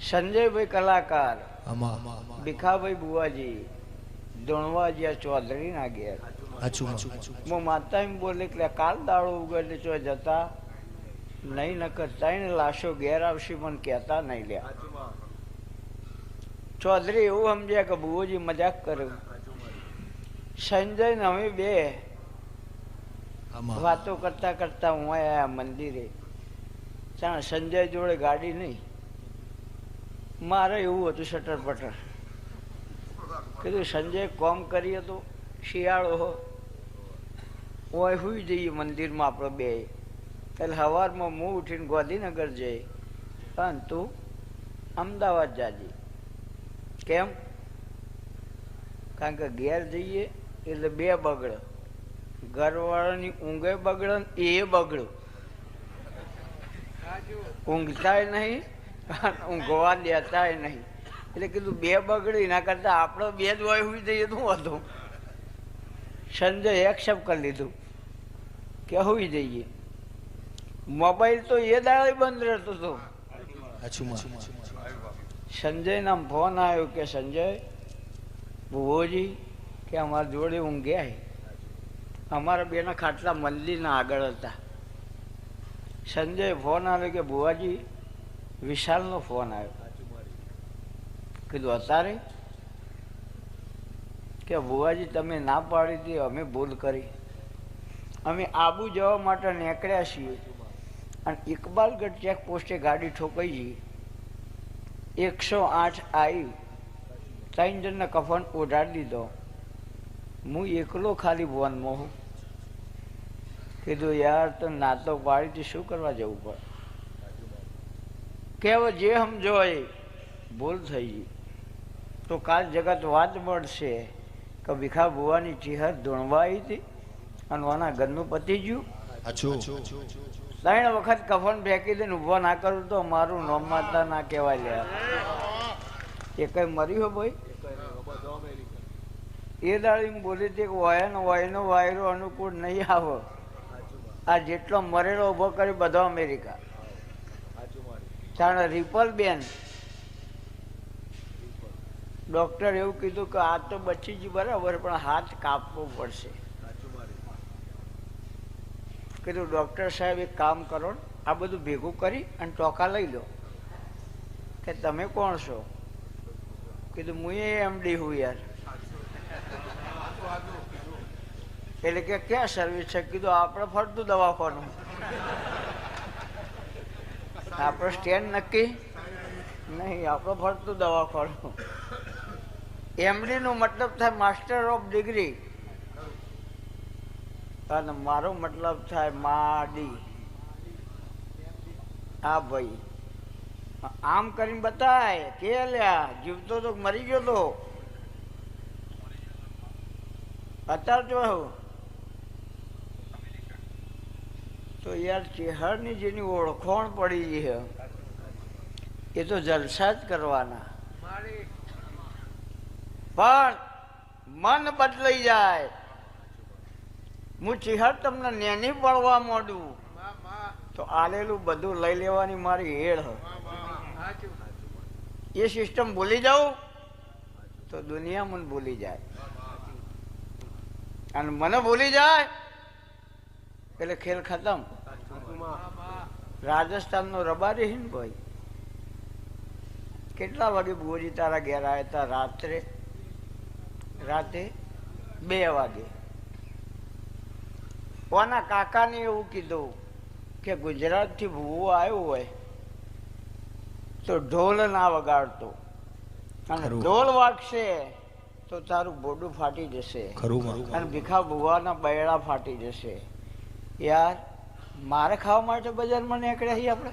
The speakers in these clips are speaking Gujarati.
સંજયભાઈ કલાકાર, ભીખાભાઈ બુવાજી, ધોણવાજીયા ચૌધરી ના ઘેર. હું માતા એમ બોલે કે કાલ દાડો ઉગડે ચો જતા નહીં, નકર ત્રણ લાશો ઘેર આવશે મને કહેતા નહીં લ્યા. ચૌધરી એવું સમજ્યા કે બુવાજી મજાક કર્યું. સંજય ને અમે બે વાતો કરતા કરતા હું આયા મંદિરે. ત્યાં સંજય જોડે ગાડી નહીં, મારે એવું હતું શટર પટર. કીધું સંજય કોમ કરીએ તો શિયાળો હોય સુઈ જઈએ મંદિરમાં આપણે બે. એટલે સવારમાં હું ઉઠીને ગાંધીનગર જઈ અને તું અમદાવાદ જાજે. કેમ? કારણ કે ઘેર જઈએ એટલે બે બગડે, ઘરવાળાની ઊંઘે બગડે ને એ બગડ્યું. ઊંઘતાય નહીં, ઊંઘવા દેતાય નહીં. એટલે કીધું બે બગડી ના કરતા આપણે બે જ હોય સુઈ જઈએ તો હતું. સંજય એક્સેપ્ટ કરી લીધું કે સુઈ જઈએ. મોબાઈલ તો એ દાડે બંધ રહેતો હતો. સંજય નામ ફોન આવ્યો કે સંજય ભુવોજી કે અમારા જોડે ઊંઘ્યા. અમારા બેના ખાટલા મંદિરના આગળ હતા. સંજય ફોન આવ્યો કે ભુવાજી વિશાલનો ફોન આવ્યો. કીધું અત્યારે? કે ભુવાજી તમે ના પાડી હતી, અમે ભૂલ કરી. અમે આબુ જવા માટે નીકળ્યા છીએ અને ઇકબાલગઢ ચેકપોસ્ટે ગાડી ઠોકાઈ. 108 આવી, 3 જણને કફન ઓઢાડી દીધો. હું એકલો ખાલી ભવનમાં હું. કીધું યાર તો નાતો પાડીથી શું કરવા જવું પડે? કે હવે જે સમજો એ ભૂલ થઈ ગઈ. તો કાલ જગત વાત મળશે કે ભીખા ભુવાની ચિહર ધૂણવાઈ હતી અને આના ઘરનું પતી ગયું. 3 વખત કફન ફેંકી દઈને ઊભો ના કરું તો મારું નોમ માતા ના કહેવાય લ્યા. એ કઈ મર્યું ભાઈ? એ દાડી બોલી હતી કે વાયનો વાયરો અનુકૂળ નહીં આવે. આ જેટલો મરેલો ઉભો કરી બધો અમેરિકા. કારણ રિપલ બેન ડોક્ટર એવું કીધું કે આ તો બચી ગઈ બરાબર, પણ હાથ કાપવો પડશે. કીધું ડોક્ટર સાહેબ એક કામ કરો, આ બધું ભેગું કરી અને ટોકા લઈ લો. કે તમે કોણ છો? કીધું હું એમડી હું યાર. એટલે કે ક્યાં સર્વિસ છે? કીધું આપણે ફરતું દવાખાનું. આપણે સ્ટેન્ડ નક્કી નહીં, આપણે ફરતું દવાખાનું. એમડી નો મતલબ થાય માસ્ટર ઓફ ડિગ્રી અને મારો મતલબ થાય માડી. હા ભાઈ, આમ કરીને બતાય કે લ્યા જીવતો તો મરી ગયો તો અત્યારે જો તો યાર ચેહરની જેની ઓળખોણ પડી છે એ તો જલસા જ કરવાના. પણ મન બદલાઈ જાય. હું ચિહર તમને નેની પડવા માંડું તો આલેલું બધું લઈ લેવાની મારી હેડ. એ સિસ્ટમ ભૂલી જાઉં તો દુનિયા મને ભૂલી જાય, અને મને ભૂલી જાય એટલે ખેલ ખતમ. રાજસ્થાનનો રબારી હિન ભાઈ, કેટલા વાગે બુવાજી તારા ઘેર આવ્યા હતા? રાતે 2 વાગે. કોના કાકાને એવું કીધું કે ગુજરાતથી ભૂવો આવ્યો હોય તો ઢોલ ના વગાડતો, અને ઢોલ વાગશે તો તારું બોડું ફાટી જશે અને ભીખા ભુવાના બૈડા ફાટી જશે. યાર મારે ખાવા માટે બજારમાં નીકળ્યા છીએ આપણે?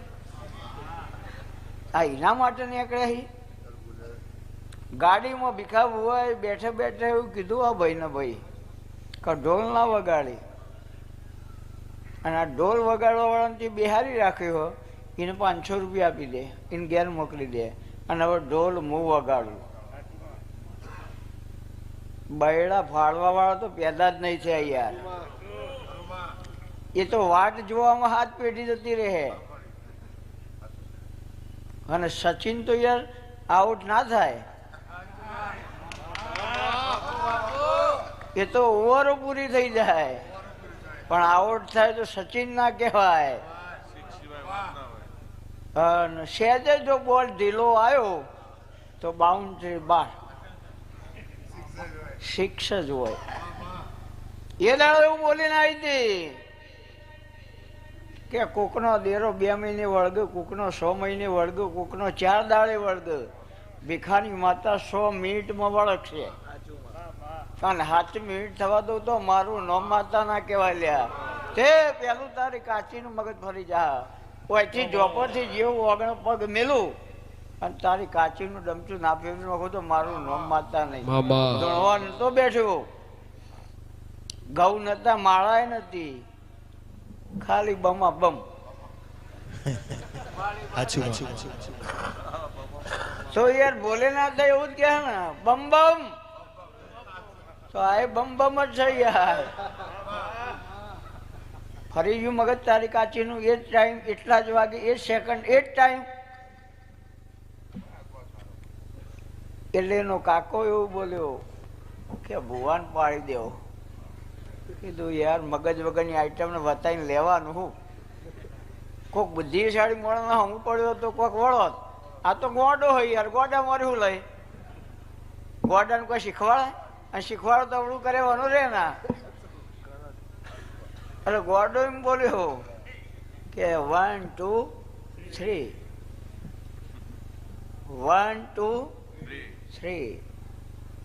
આ એના માટે નીકળ્યા છીએ? ગાડીમાં ભીખા ભુવાએ બેઠે બેઠે એવું કીધું આ ભાઈને, ભાઈ કે ઢોલ ના વગાડી. અને આ ઢોલ વગાડવા વાળાને બિહારી રાખ્યો હોય એને 500 રૂપિયા આપી દે, એને ઘેર મોકલી દે, અને હવે ઢોલ હું વગાડું. બૈડા ફાળવા વાળા તો પેદા જ નહીં છે યાર. એ તો વાટ જોવામાં હાથ પેઢી જતી રહે. અને સચિન તો યાર આઉટ ના થાય, એ તો ઓવરો પૂરી થઈ જાય, પણ આઉટ થાય તો સચિન ના કહેવાય. અને સહેજે જો બોલ ઢીલો આવ્યો તો બાઉન્ડ્રી બાર, સિક્સ જ હોય. એ દાડો એવું બોલીને આવી હતી કે કોકનો દેરો 2 મહિને વળગે, કોકનો 6 મહિને વળગે, કોકનો 4 દાડે વળગે, ભીખાની માતા 100 મિનિટમાં વળગશે. અને 7 મિનિટ થવા દઉં તો મારું નામ માતા ના કહેવાય લ્યા. તે પેલું તારી કાચીનું મગજ ફરી જા, ઓયથી જોપરથી જેવું ઓગણ પગ મેલું અને તારી કાચીનું ડમચું ના ફેરવી નાખો તો મારું નામ માતા નહીં. ધણવા નતો બેઠો, ઘઉં નતા, માળાય નથી, ખાલી બમા બમ. તો યાર ભોલેનાથ એવું જ કહે ને, બમ બમ, તો આ બમ બમ જ છે યાર. ફરી ગયું મગજ તારી કાચીનું, એ જ ટાઈમ, એટલા જ વાગે, એ જ સેકન્ડ, એ જ ટાઈમ. એટલે એનો કાકો એવું બોલ્યો કે ભુવાન પાડી દેવો. કીધું યાર મગજ વગરની આઈટમને વતાવીને લેવાનું હું. કોઈક બુદ્ધિશાળી મોણમાં હું પડ્યો તો કોઈક વળો. આ તો ગોડો હોય યાર, ગોડા મારે શું લઈ, ગોડાને કોઈ શીખવાડે, અને શીખવાડો તો અવળું કરેવાનું રે ના. એટલે ગોડો એમ બોલ્યો કે 1 2 3, 1 2 3.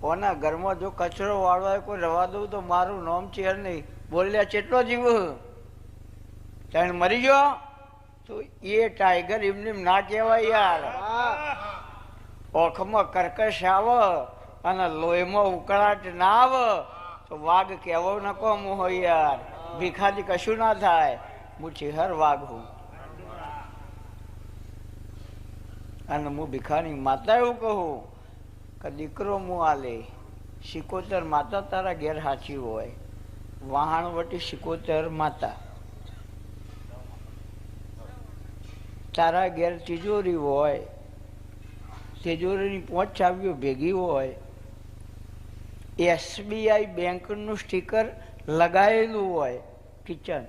કોના ઘરમાં જો કચરો વાળવા કોઈ રવા દઉં તો મારું નામ ચેર નહીં. બોલ્યા કેટલો જીવ, ત્યાં મરી ગયો તો એ ટાઈગર એમને ના કહેવાય યાર. ઓખમાં કર્કશ આવે અને લોહીમાં ઉકળાટ ના આવે તો વાઘ કહેવો ન કોમ હોય યાર. ભીખાથી કશું ના થાય, હું ચિહર વાઘ હું. અને હું ભીખાની માતા એવું કહું કે દીકરો મું આલે 77 માતા તારા ઘેર સાચી હોય, વહાણવટી 77 માતા. તારા ઘેર તિજોરી હોય, તિજોરીની 5 ચાવીઓ ભેગી હોય, SBI બેંકનું સ્ટીકર લગાવેલું હોય કિચન.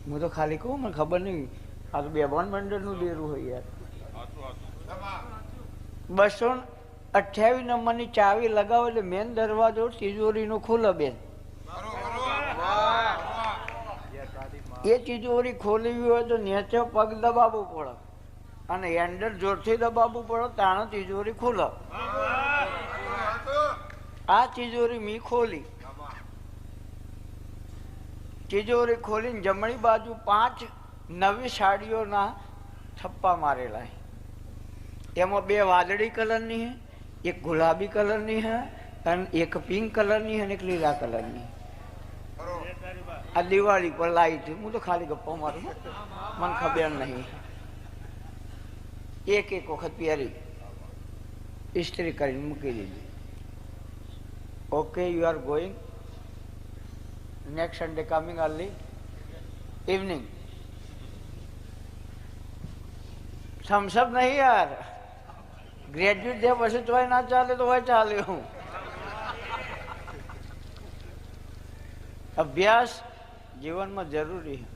હું તો ખાલી કહું, મને ખબર નહીં, આ તો બેભાન મંડળનું ડેરું હોય યાર. 228 નંબરની ચાવી લગાવો એટલે મેન દરવાજો તિજોરીનો ખુલે બેન. એ તિજોરી ખોલવી હોય તો નીચે પગ દબાવવું પડે અને હેન્ડલ જોરથી દબાવવું પડે, તાણે તિજોરી ખુલે. આ તિજોરી મી ખોલી, તિજોરી ખોલીને જમણી બાજુ 5 નવી સાડીઓના થપ્પા મારેલા. એમાં 2 વાદળી કલરની હે, એક ગુલાબી કલરની હે, અને એક પિંક કલરની હે, અને એક લીલા કલરની. આ દિવાળી પર લાવી હતી. હું તો ખાલી ગપ્પા મારું, મને ખબર નહીં. એક વખત પહેરી ઇસ્ત્રી કરીને મૂકી દીધી. Okay, you are going next Sunday coming early evening. Thums Up નહીં યાર, ગ્રેજ્યુએટ થયા પછી તોય ના ચાલે તો હોય ચાલે. હું અભ્યાસ જીવનમાં જરૂરી છે,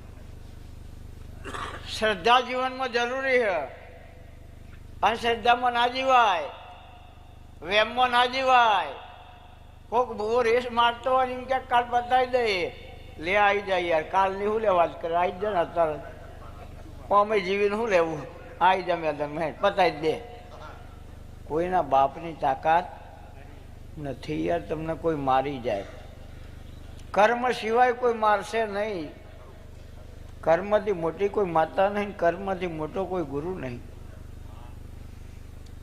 શ્રદ્ધા જીવનમાં જરૂરી છે. અંધશ્રદ્ધામાં ના જીવાય, વેમમાં ના જીવાય. કોક બહુ રેસ મારતો હોય એમ ક્યાંક કાલ બતાવી દે, લે આવી જાય યાર, કાલ ની શું લેવા જ કરે, આવી જાય ને અત્યારે અમે જીવીને શું લેવું, આવી જાય તમે પતાવી દે. કોઈના બાપની તાકાત નથી યાર, તમને કોઈ મારી જાય. કર્મ સિવાય કોઈ મારશે નહીં. કર્મથી મોટી કોઈ માતા નહીં, કર્મથી મોટો કોઈ ગુરુ નહીં.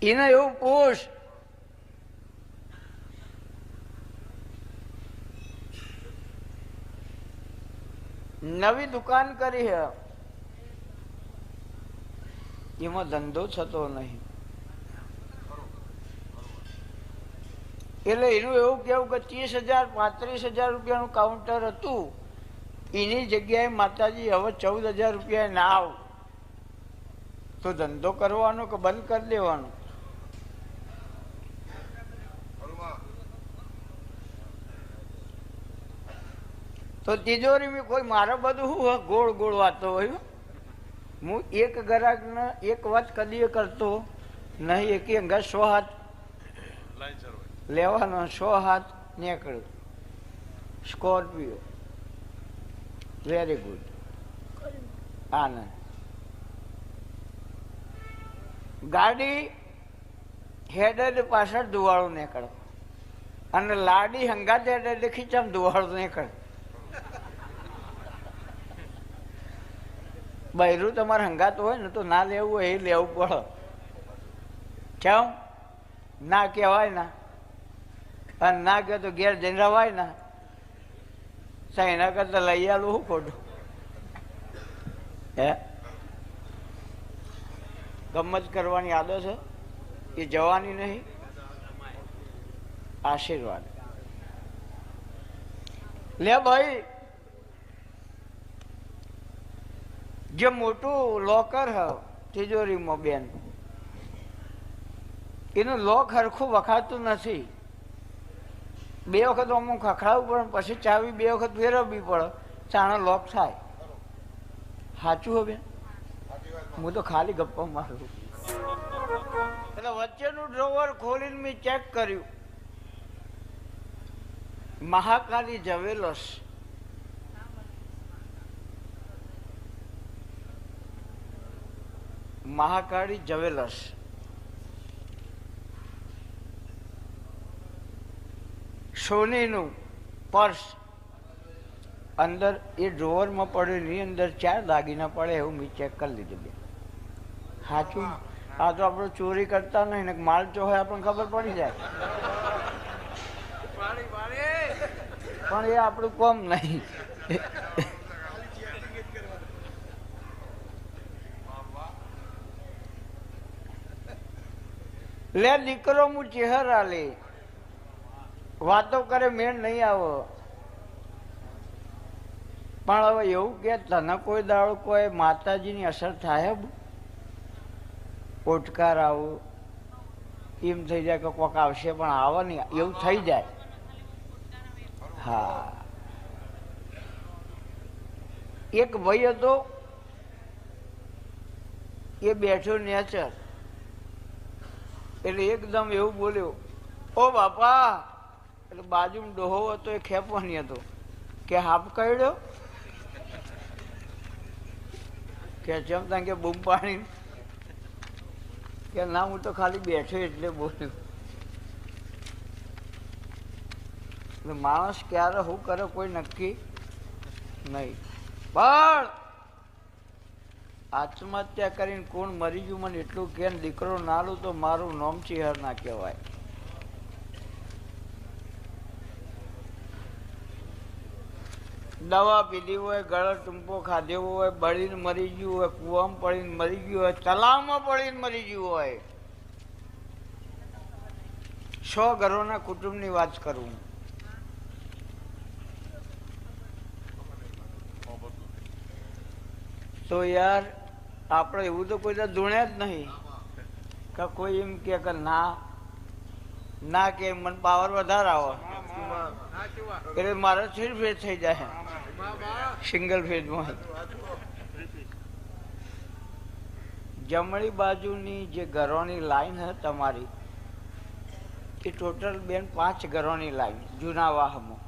એને એવું પૂછ, નવી દુકાન કરી છે, એમાં ધંધો થતો નહીં. એટલે એનું એવું કેવું કે 30,000 35,000 રૂપિયાનું કાઉન્ટર હતું, એની જગ્યાએ માતાજી હવે 14,000 રૂપિયા નાવ. તો ધંધો કરવાનો કે બંધ કરી દેવાનો? તો તિજોરી કોઈ મારે બધું ગોળ ગોળ વાતો હોય. હું એક ગ્રાહકને એક વાત કદી કરતો નહીં. એક અંગા 100 હાથ લેવાનો, 100 હાથ નીકળ્યો. સ્કોર્પિયો, વેરી ગુડ, આનંદ. ગાડી હેડે પાછળ ધુવાળો નીકળે અને લાડી હંગાત હેડે ખીચામ ધુવાળો નીકળે. બૈરું તમારે હંગાત હોય ને તો ના લેવું હોય એ લેવું પડે. કેમ? ના કહેવાય ના, અને ના કહે તો ઘેર જઈને રવાય ના. એના કરતા લઈ આલું શું ખોટું? હે, ગમત કરવાની આદત છે એ જવાની નહીં. આશીર્વાદ લે ભાઈ. જે મોટું લોકર હ તિજોરીમાં બેન, એનું લોક હરખું વખાતું નથી. 2 વખત અમુક ખખડાવવું પડે, પછી ચાવી 2 વખત ફેરવવી પડે, ચાણો લોક થાય. સાચું હો બેન? હું તો ખાલી ગપ્પા મારું. એટલે વચ્ચેનું ડ્રોવર ખોલીને મેં ચેક કર્યું. Mahakali jewellers, Mahakali jewellers. સોનીનું પર્સ અંદર એ ડ્રોવરમાં પડ્યું, એની અંદર 4 દાગીના પડે એવું મેં ચેક કરી લીધું. બે સાચું? આ તો આપણે ચોરી કરતા નહીં ને, માલ ચો હોય આપણને ખબર પડી જાય, પણ એ આપણું કોમ નહીં. લે દીકરો હું ચહેરા લે વાતો કરે, મેળ નહીં આવો. પણ હવે એવું કે તને કોઈ દાડો કોઈ માતાજીની અસર થાય? પોટકાર આવું એમ થઈ જાય કે કોક આવશે, પણ આવે નહીં એવું થઈ જાય. હા, એક ભાઈ હતો એ બેઠો નેચર, એટલે એકદમ એવું બોલ્યો, ઓ બાપા. એટલે બાજુમાં ડોહો હતો એ ખેપવાની હતો કે હાફ કર્યો કે જેમ ત્યાં કે બૂમ પાણી કે ના, હું તો ખાલી બેઠો એટલે બોલ્યો. એટલે માણસ ક્યારે શું કરે કોઈ નક્કી નહીં. પણ આત્મહત્યા કરીને કોણ મરી ગયું મને એટલું કે દીકરો નાલું તો મારું નામ ચિહર ના કહેવાય. દવા પીધી હોય, ગળો ટૂંપો ખાધેવો હોય, બળીને મરી ગયું હોય, કૂવામાં પડીને મરી ગયું હોય, તલાવમાં પડીને મરી ગયું હોય. 100 ઘરોના કુટુંબની વાત કરું. તો યાર આપણે એવું તો કોઈ ધૂણ્યા જ નહીં કે કોઈ એમ કે ના ના કે મને પાવર વધારે આવે એટલે મારે 3 ફેઝ થઈ જાય, સિંગલ ફેઝમાં. જમણી બાજુની જે ઘરોની લાઈન છે તમારી, એ ટોટલ બેન 5 ઘરોની લાઈન. જૂના વાહમાં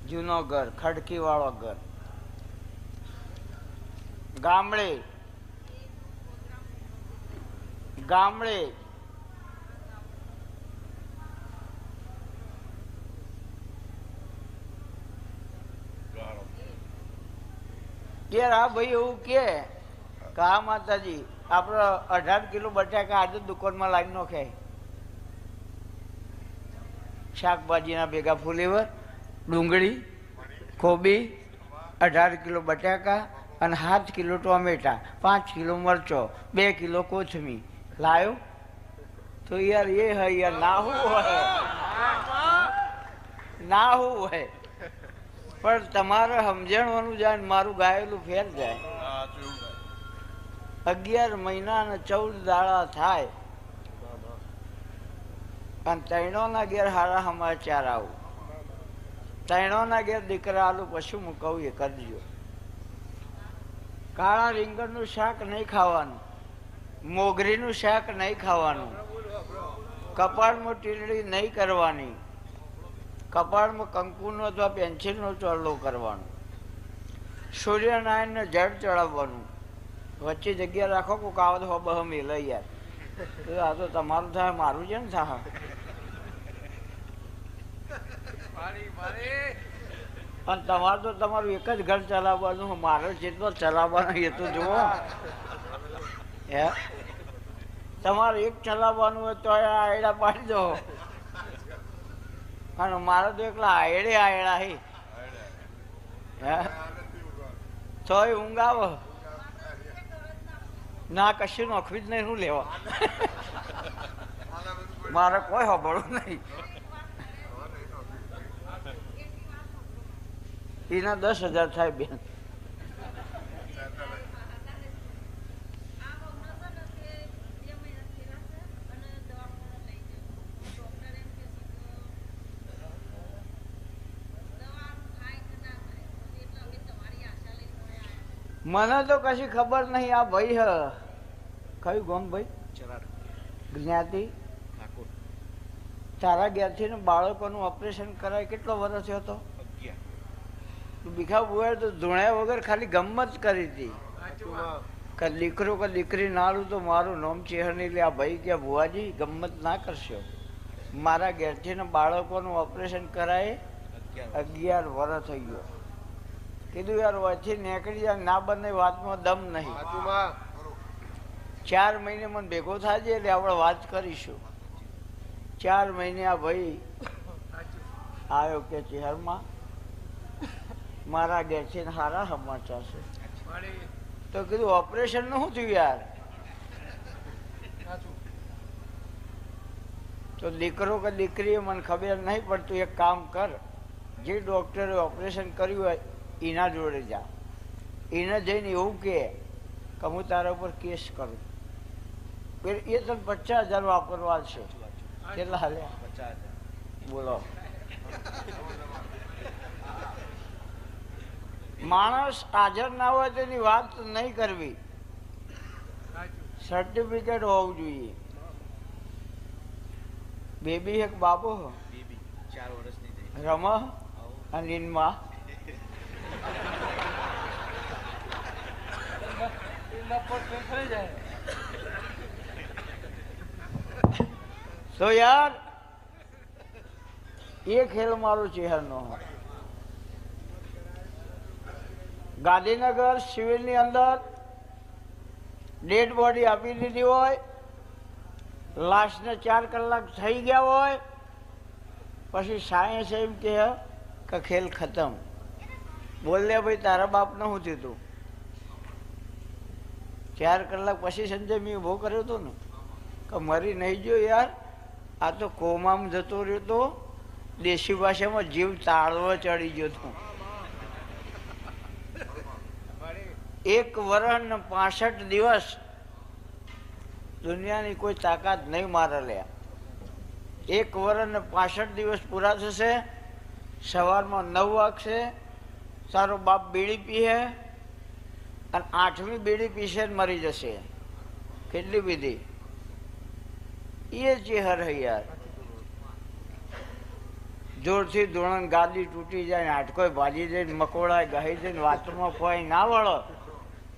જૂનો ઘર, ખડકી વાળો ઘર. ગામડે ગામડે યાર આ ભાઈ એવું કે હા માતાજી આપણે 18 કિલો બટાકા આજે દુકાનમાં લાવી નાખે. શાકભાજીના ભેગા ફુલેવર, ડુંગળી, કોબી, 18 કિલો બટાકા અને 7 કિલો ટોમેટા, 5 કિલો મરચો, 2 કિલો કોથમી લાયો. તો યાર એ હે યાર, ના હું હોય ના હું હોય, પણ તમારે સમજણવાનું જાય ને મારું ગાયેલું ફેર જાય. 11 મહિના અને 14 દાડા થાય અને ત્રણોના ઘેર હારા સમાચાર આવું, ત્રણોના ઘેર દીકરા આલું, પછી હું કહું એ કરજો. કાળા રીંગણનું શાક નહીં ખાવાનું, મોગરીનું શાક નહીં ખાવાનું, કપાળમાં ટીલડી નહીં કરવાની, કપાળમાં કંકુનો અથવા પેન્સિલનો ચોરલો કરવાનો, સૂર્યનારાયણને જળ ચડાવવાનું, વચ્ચે જગ્યા રાખો કોઈક આવત હો બહ મેલે યાર, આ તો તમારું થાય મારું છે ને થાય. અને તમારે તો તમારું એક જ ઘર ચલાવવાનું, મારો જેટલો ચલાવવાનો એ તો જુઓ. હે તમારે એક ચલાવવાનું હોય તો આયડા પાડી દો, અને મારે તો એકલા આયડે આયડા હે તોય ઊંઘ આવે ના, કશું નોખવી જ નહીં, શું લેવા મારે કોઈ સાંભળવું નહીં. એના 10,000 થાય બેન. મને તો કશી ખબર નહીં. આ ભાઈ હ કયું ગામ ભાઈ? જ્ઞાતિ. તારા ઘેરથી ને બાળકોનું ઓપરેશન કરાય કેટલો વર્ષ થયો હતો? ભીખા બુઆ તો ધૂણ્યા વગર ખાલી ગમત કરી હતી કે દીકરો કે દીકરી નાડું તો મારું નામ ચેહર નહીં લે. આ ભાઈ કે બુઆજી ગમત ના કરશો, મારા ઘેરથી ને બાળકોનું ઓપરેશન કરાય 11 વર્ષ થઈ ગયો. કીધું યાર વચ્ચે નીકળી જાય ના બને વાતમાં દમ નહીં. 4 મહિને મને ભેગો થાય છે એટલે આપણે વાત કરીશું. 4 મહિને આ ભાઈ આવ્યો કે ચહેરમાં મારા ઘેર છે ને સારા સમાચાર છે. તો કીધું ઓપરેશન નું શું થયું યાર? તો દીકરો કે દીકરીએ મને ખબર નહીં પડતું, એક કામ કર, જે ડોક્ટરે ઓપરેશન કર્યું હોય એના જોડે જા, એને જઈને એવું કે હું તારા ઉપર કેસ કરું, એ તને 50,000 વાપરવા છે. કેટલા હાલ્યા? 50,000. બોલો. માણસ હાજર ના હોય તેની વાત નહીં કરવી, સર્ટિફિકેટ હોવું જોઈએ. બેબી એક બાબો 4 વર્ષની રમ અને ઇનમાં તો યાર એ ખેલ મારો ચહેર નો. ગાંધીનગર સિવિલ ની અંદર ડેડ બોડી આપી દીધી હોય, લાશને 4 કલાક થઈ ગયા હોય, પછી સાયન્સ એમ કે ખેલ ખતમ. બોલ લે ભાઈ તારા બાપને શું થયું હતું? 4 કલાક પછી સંજય મેં ઉભો કર્યો હતો ને કે મરી નહીં ગયો યાર, આ તો કોમામાં જતો રહ્યો તો, દેશી ભાષામાં જીવ તાળવો ચડી ગયો હતો. 1 વર્ષ ને 65 દિવસ દુનિયાની કોઈ તાકાત નહીં મારે લે. 1 વર્ષ ને 65 દિવસ પૂરા થશે, સવારમાં 9 વાગશે, તારો બાપ બીડી પીએ અને 8મી બીડી પીશે મરી જશે. કેટલી વિધિ એ ચેહર હૈ યાર. જોરથી ધોરણ ગાદી તૂટી જાય, હાટકોય ભાજી જઈને મકોડાય ગહી જઈને વાતમાં કોઈ ના વળો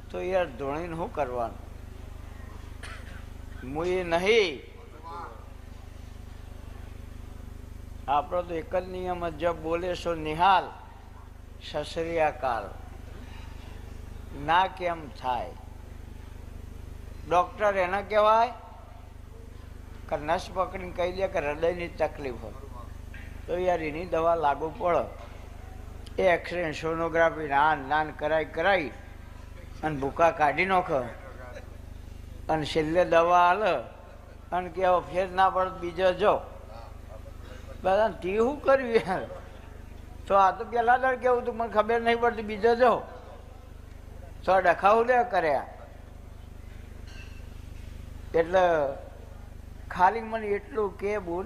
તો યાર ધોણીને શું કરવાનું? હું એ નહીં. આપણો તો એક જ નિયમ જ બોલે છો નિહાલ સસરિયાકાલ ના કેમ થાય. ડોક્ટર એને કહેવાય કે નસ પકડીને કહી દે કે હૃદયની તકલીફ હોય તો યાર એની દવા લાગુ પડે. એ એક્સરે સોનોગ્રાફી નાન કરાઈ અને ભૂકા કાઢી નાખે અને છેલ્લે દવા હાલે અને કે ફેર ના પડે બીજો જો. બધા તી શું કર્યું યાર? તો આ તો પેલા દર કેવું તું મને ખબર નહીં પડતી, બીજો જો તો ડખાવું લે કર્યા. એટલે ખાલી મને એટલું કે બોલ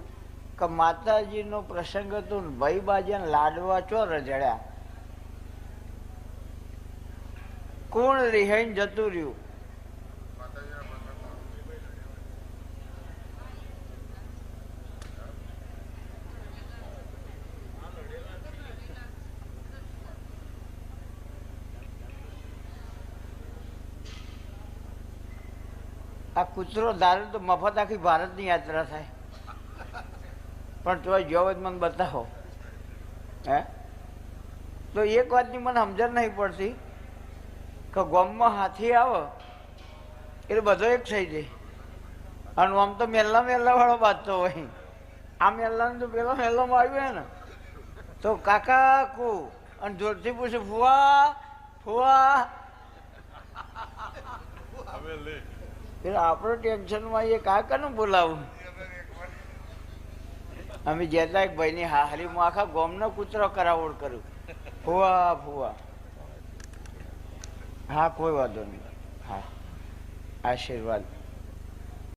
કે માતાજીનો પ્રસંગ હતો ને ભાઈ બાજાને લાડવા ચો રજડ્યા, કોણ રિહાઈને જતું રહ્યું? આ કૂતરો ધારે તો મફત આખી ભારતની યાત્રા થાય, પણ તો જોવો જ મને બતાવો. હે તો એક વાતની મને સમજણ નહીં પડતી કે ગામમાં હાથી આવે એટલે બધો એક થઈ જાય, અને આમ તો મેલ્લા વાળો બાજતો હોય. આ મેલ્લાને તો પેલો મેલ્લામાં આવ્યો ને તો કાકા કુ અને જોરથી પૂછે ફુવા ફુવા, એટલે આપણો ટેન્શનમાં એ કાકાને બોલાવું. અમે જતા એક ભાઈની હાહરીમાં આખા ગામનો કૂતરો કરાવડ કર્યું, ફુવા ફુવા. હા કોઈ વાંધો નહીં, હા આશીર્વાદ.